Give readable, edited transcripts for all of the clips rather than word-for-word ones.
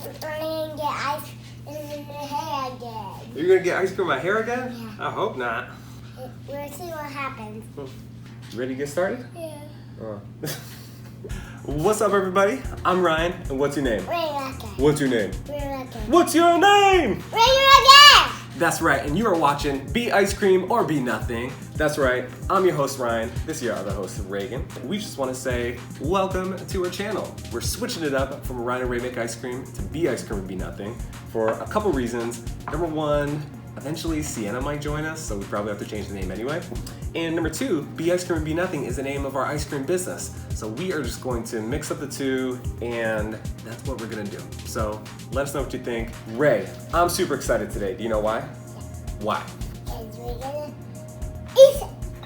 I'm gonna get ice in my hair again. You're gonna get ice cream in my hair again? Yeah. I hope not. We'll see what happens. You ready to get started? Yeah. What's up, everybody? I'm Ryan, and what's your name? Rebecca. What's your name? Rebecca. What's your name? Rebecca! That's right, and you are watching Be Ice Cream or Be Nothing. That's right, I'm your host, Ryan. This is your other host, Reagan. We just want to say welcome to our channel. We're switching it up from Ryan and Ray Make Ice Cream to Be Ice Cream or Be Nothing for a couple reasons. Number one, eventually Sienna might join us, so we probably have to change the name anyway. And number two, Be Ice Cream or Be Nothing is the name of our ice cream business. So we are just going to mix up the two, and that's what we're gonna do. So let us know what you think. Ray, I'm super excited today. Do you know why? Why? Because we're gonna eat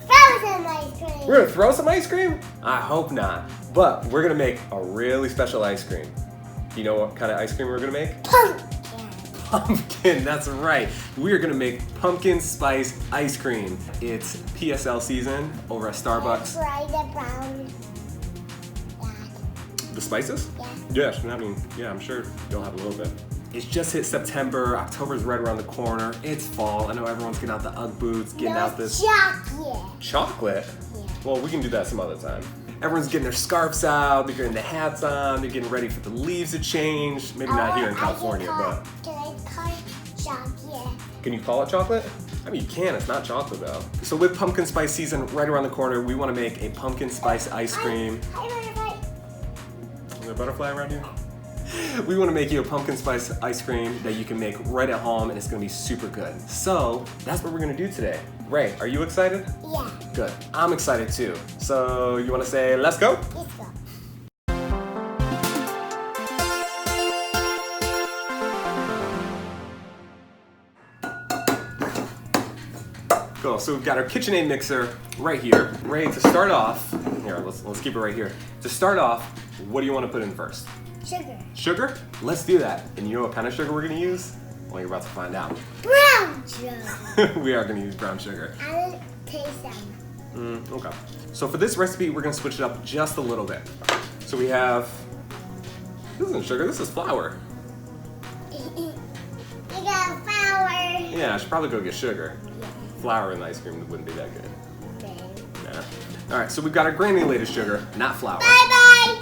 frozen ice cream. We're gonna throw some ice cream? I hope not. But we're gonna make a really special ice cream. Do you know what kind of ice cream we're gonna make? Pumpkin. Pumpkin, that's right. We are gonna make pumpkin spice ice cream. It's PSL season over at Starbucks. Fry the brown. The spices? Yeah. Yes, I mean, yeah, I'm sure you'll have a little bit. It's just hit September. October's right around the corner. It's fall. I know everyone's getting out the Ugg boots, getting out this chocolate. chocolate. Yeah. Well, we can do that some other time. Everyone's getting their scarves out, they're getting the hats on, they're getting ready for the leaves to change. Maybe not here in California, but. Can I call it chocolate? Can you call it chocolate? I mean, you can, it's not chocolate though. So with pumpkin spice season right around the corner, we want to make a pumpkin spice ice cream. Hi, butterfly. Is there a butterfly around here? We want to make you a pumpkin spice ice cream that you can make right at home, and it's going to be super good. So that's what we're going to do today. Ray, are you excited? Yeah. Good. I'm excited too. So you want to say, let's go? Let's go. Cool. So we've got our KitchenAid mixer right here. Ray, to start off, here, let's keep it right here. To start off, what do you want to put in first? Sugar. Sugar? Let's do that. And you know what kind of sugar we're going to use? Well, you're about to find out. Brown sugar. We are going to use brown sugar. I don't taste them. Okay. So for this recipe, we're going to switch it up just a little bit. So we have, this isn't sugar, this is flour. You got flour. Yeah, I should probably go get sugar. Yeah. Flour in the ice cream wouldn't be that good. Okay. Yeah. All right, so we've got our granulated sugar, not flour. Bye-bye.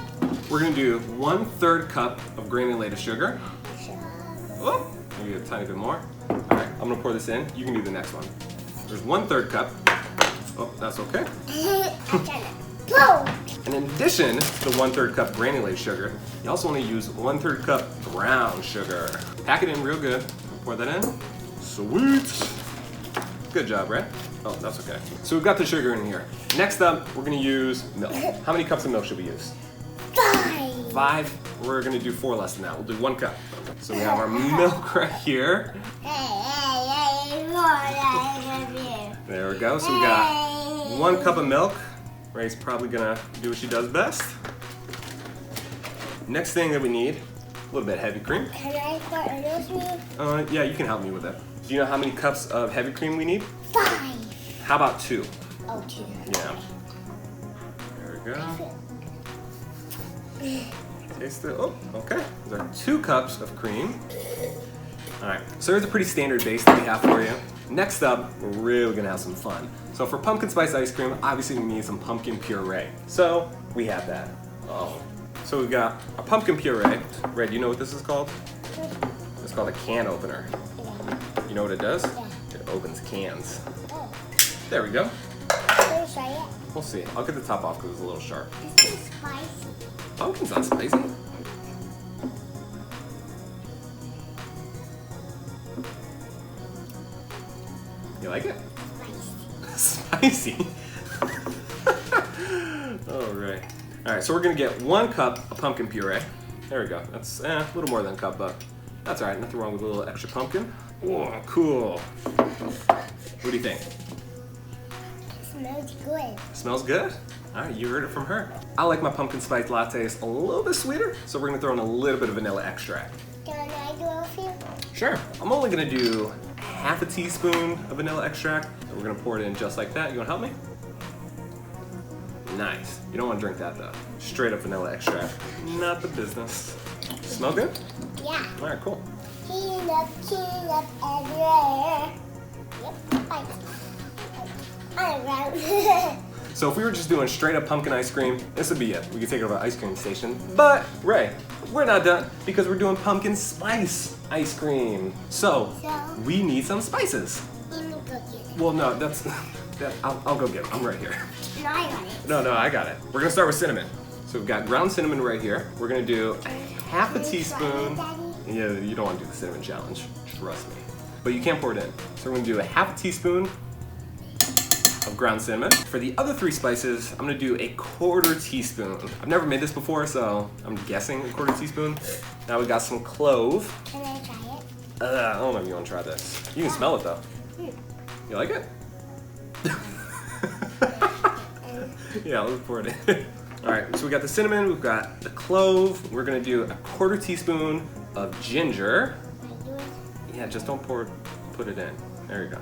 We're gonna do 1/3 cup of granulated sugar. Oh, maybe a tiny bit more. All right, I'm gonna pour this in. You can do the next one. There's 1/3 cup. Oh, that's okay. I'm trying to pull. And in addition to the 1/3 cup granulated sugar, you also wanna use 1/3 cup brown sugar. Pack it in real good. Pour that in. Sweet. Good job, right? Oh, that's okay. So we've got the sugar in here. Next up, we're gonna use milk. How many cups of milk should we use? 5. 5. We're gonna do 4 less than that. We'll do 1 cup. So we have our milk right here. Hey, more than you. There we go. So we got 1 cup of milk. Ray's probably gonna do what she does best. Next thing that we need, a little bit of heavy cream. Can I start a nose? Yeah, you can help me with that. Do you know how many cups of heavy cream we need? 5. How about 2? Oh, 2. Yeah. There we go. Taste it. Oh, okay. Those are 2 cups of cream. All right, so there's a pretty standard base that we have for you. Next up, we're really gonna have some fun. So for pumpkin spice ice cream, obviously we need some pumpkin puree. So we have that. Oh. So we've got a pumpkin puree. Ray, do you know what this is called? It's called a can opener. You know what it does? Yeah. It opens cans. Oh, There we go. can you try it? We'll see. I'll get the top off because it's a little sharp. This is spicy. Pumpkin's not spicy. You like it? Spicy. Spicy. All right. All right, so we're gonna get 1 cup of pumpkin puree. There we go. That's a little more than a cup, but that's all right. Nothing wrong with a little extra pumpkin. Oh, cool. What do you think? It smells good. Smells good? All right, you heard it from her. I like my pumpkin spice lattes a little bit sweeter, so we're gonna throw in a little bit of vanilla extract. Can I do a few? Sure. I'm only gonna do half a teaspoon of vanilla extract. And we're gonna pour it in just like that. You wanna help me? Nice. You don't wanna drink that though. Straight up vanilla extract. Not the business. Smell good? Yeah. All right, cool. Peanut everywhere. Yep. Around. So if we were just doing straight up pumpkin ice cream, this would be it. We could take it to our ice cream station. But, Ray, we're not done because we're doing pumpkin spice ice cream. So we need some spices. Well, no, I'll go get it. I'm right here. No, I got it. No, I got it. We're gonna start with cinnamon. So we've got ground cinnamon right here. We're gonna do half a teaspoon. Yeah, you don't want to do the cinnamon challenge, trust me. But you can pour it in. So we're gonna do a half a teaspoon of ground cinnamon. For the other 3 spices, I'm gonna do a 1/4 teaspoon. I've never made this before, so I'm guessing a 1/4 teaspoon. Now we got some clove. Can I try it? I don't know if you wanna try this. You can smell it though. You like it? Yeah, let's pour it in. All right, so we got the cinnamon, we've got the clove. We're gonna do a 1/4 teaspoon of ginger. Yeah, just don't put it in. There you go.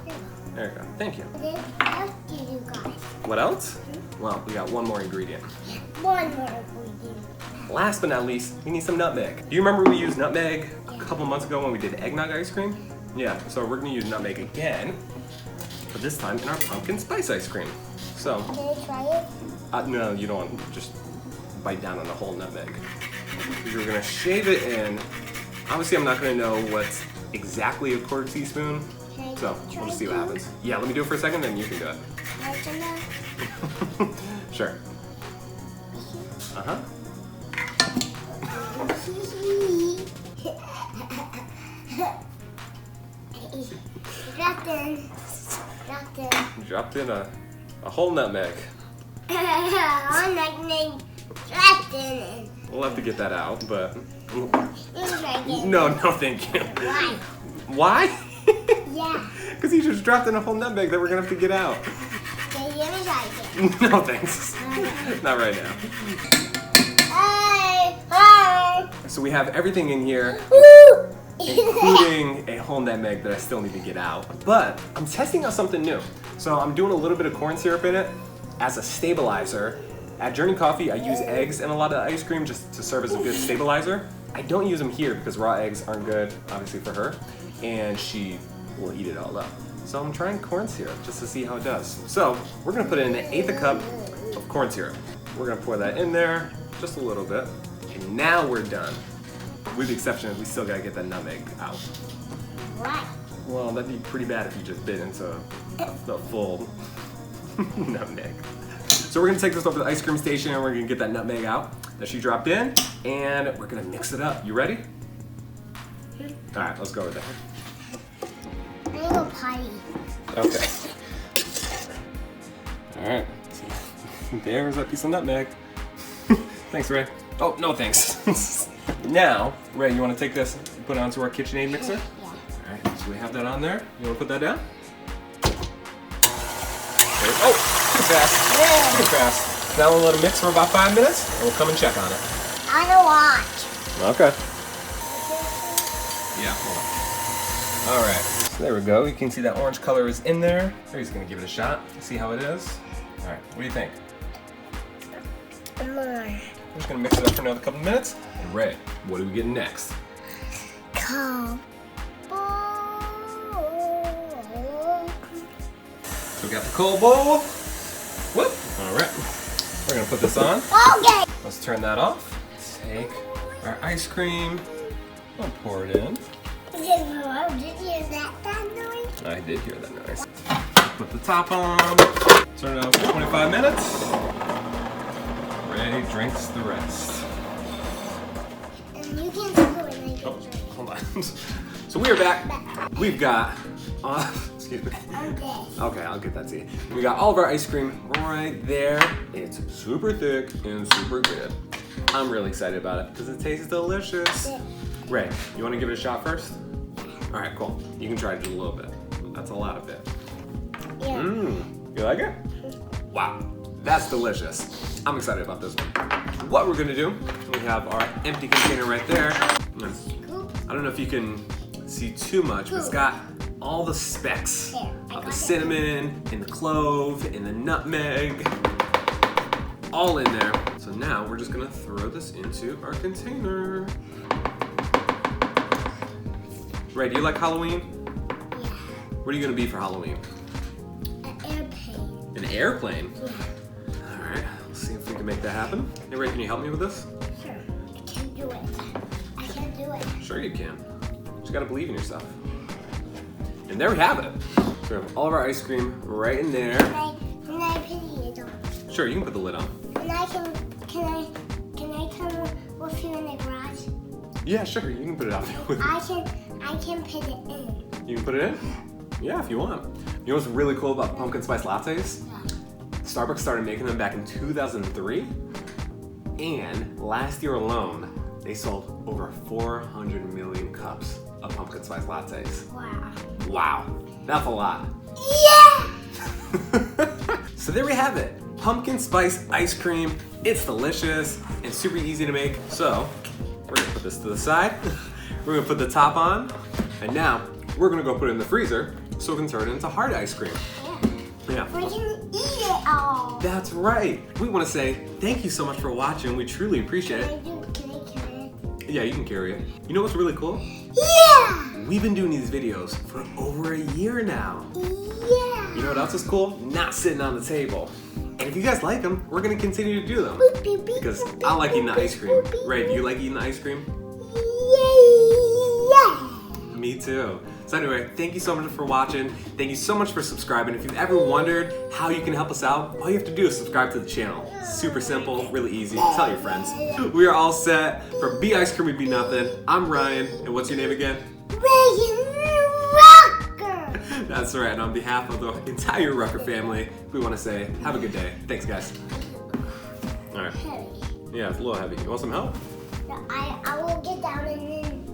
There you go. Thank you. What else do you guys? What else? Well, we got one more ingredient. One more ingredient. Last but not least, we need some nutmeg. Do you remember we used nutmeg a couple months ago when we did eggnog ice cream? Yeah, so we're gonna use nutmeg again, but this time in our pumpkin spice ice cream. So. Can I try it? No, you don't want to just bite down on a whole nutmeg. You're gonna shave it in. Obviously, I'm not gonna know what's exactly a 1/4 teaspoon. So we'll just see what happens. Yeah, let me do it for a second, then you can do it. Sure. Uh-huh. Dropped in a whole nutmeg. We'll have to get that out, but no, thank you. Why? Why? Yeah. Because he just dropped in a whole nutmeg that we're gonna have to get out. Okay, let me try it. No thanks. Not right now. Hi. So we have everything in here, Ooh. including a whole nutmeg that I still need to get out. But I'm testing out something new. So I'm doing a little bit of corn syrup in it as a stabilizer. At Journey Coffee, I use eggs in a lot of ice cream just to serve as a good stabilizer. I don't use them here because raw eggs aren't good, obviously, for her, and she will eat it all up. So I'm trying corn syrup just to see how it does. So we're gonna put in 1/8 cup of corn syrup. We're gonna pour that in there, just a little bit, and now we're done. With the exception of we still gotta get that nutmeg out. Why? Well, that'd be pretty bad if you just bit into the full nutmeg. So we're gonna take this over to the ice cream station and we're gonna get that nutmeg out that she dropped in, and we're gonna mix it up. You ready? All right, let's go over there. I'm gonna go potty. Okay. All right. There's that piece of nutmeg. Thanks, Ray. Oh, no thanks. Now, Ray, you want to take this and put it onto our KitchenAid mixer? Yeah. All right, so we have that on there. You want to put that down? Okay. Oh, too fast. Too fast. Now we'll let it mix for about 5 minutes, and we'll come and check on it. I wanna watch. Okay. Yeah, hold on. All right. So there we go. You can see that orange color is in there. Ray's gonna give it a shot. See how it is. All right. What do you think? More. We're just gonna mix it up for another couple minutes. And Ray, what are we getting next? Come. So we got the cold bowl. Whoop. All right. We're gonna put this on. Okay. Let's turn that off. Take our ice cream. We'll pour it in. Did you hear that noise? I did hear that noise. Put the top on. Turn it on for 25 minutes. Ray drinks the rest. And you can do it. Oh, hold on. So we are back. We've got, excuse me. Okay, I'll get that to you. We got all of our ice cream right there. It's super thick and super good. I'm really excited about it because it tastes delicious. Ray, you want to give it a shot first? All right, cool. You can try just a little bit. That's a lot of it. Yeah. You like it? Wow, that's delicious. I'm excited about this one. What we're gonna do, we have our empty container right there. I don't know if you can see too much, but it's got all the specks of the cinnamon and the clove and the nutmeg all in there. So now we're just gonna throw this into our container. Ray, do you like Halloween? Yeah. What are you gonna be for Halloween? An airplane. An airplane? Yeah. All right, let's see if we can make that happen. Hey Ray, can you help me with this? Sure. I can do it. I can do it. Sure you can. Just gotta believe in yourself. And there we have it. So we have all of our ice cream right in there. Can I put the lid on? Sure, you can put the lid on. And can I come with you in the garage? Yeah, sure, you can put it out there with me. I can put it in. You can put it in? Yeah, if you want. You know what's really cool about Pumpkin Spice Lattes? Starbucks started making them back in 2003. And last year alone, they sold over 400 million cups of Pumpkin Spice Lattes. Wow. Wow, that's a lot. Yeah! So there we have it. Pumpkin spice ice cream. It's delicious and super easy to make. So we're gonna put this to the side. We're gonna put the top on. And now we're gonna go put it in the freezer so we can turn it into hard ice cream. Yeah. We can eat it all. That's right. We wanna say thank you so much for watching. We truly appreciate it. Can I carry it? Yeah, you can carry it. You know what's really cool? Yeah! We've been doing these videos for over a year now. Yeah! You know what else is cool? Not sitting on the table. And if you guys like them, we're gonna continue to do them. Because I like eating the ice cream. Ray, do you like eating the ice cream? Yeah! Me too. So anyway, thank you so much for watching. Thank you so much for subscribing. If you've ever wondered how you can help us out, all you have to do is subscribe to the channel. Super simple, really easy. Tell your friends. We are all set. For Be Ice Cream, we Be Nothing. I'm Ryan, and what's your name again? Rocker! That's right, and on behalf of the entire Rucker family, we want to say, have a good day. Thanks, guys. All right. Heavy. Yeah, it's a little heavy. You want some help? I will get down and then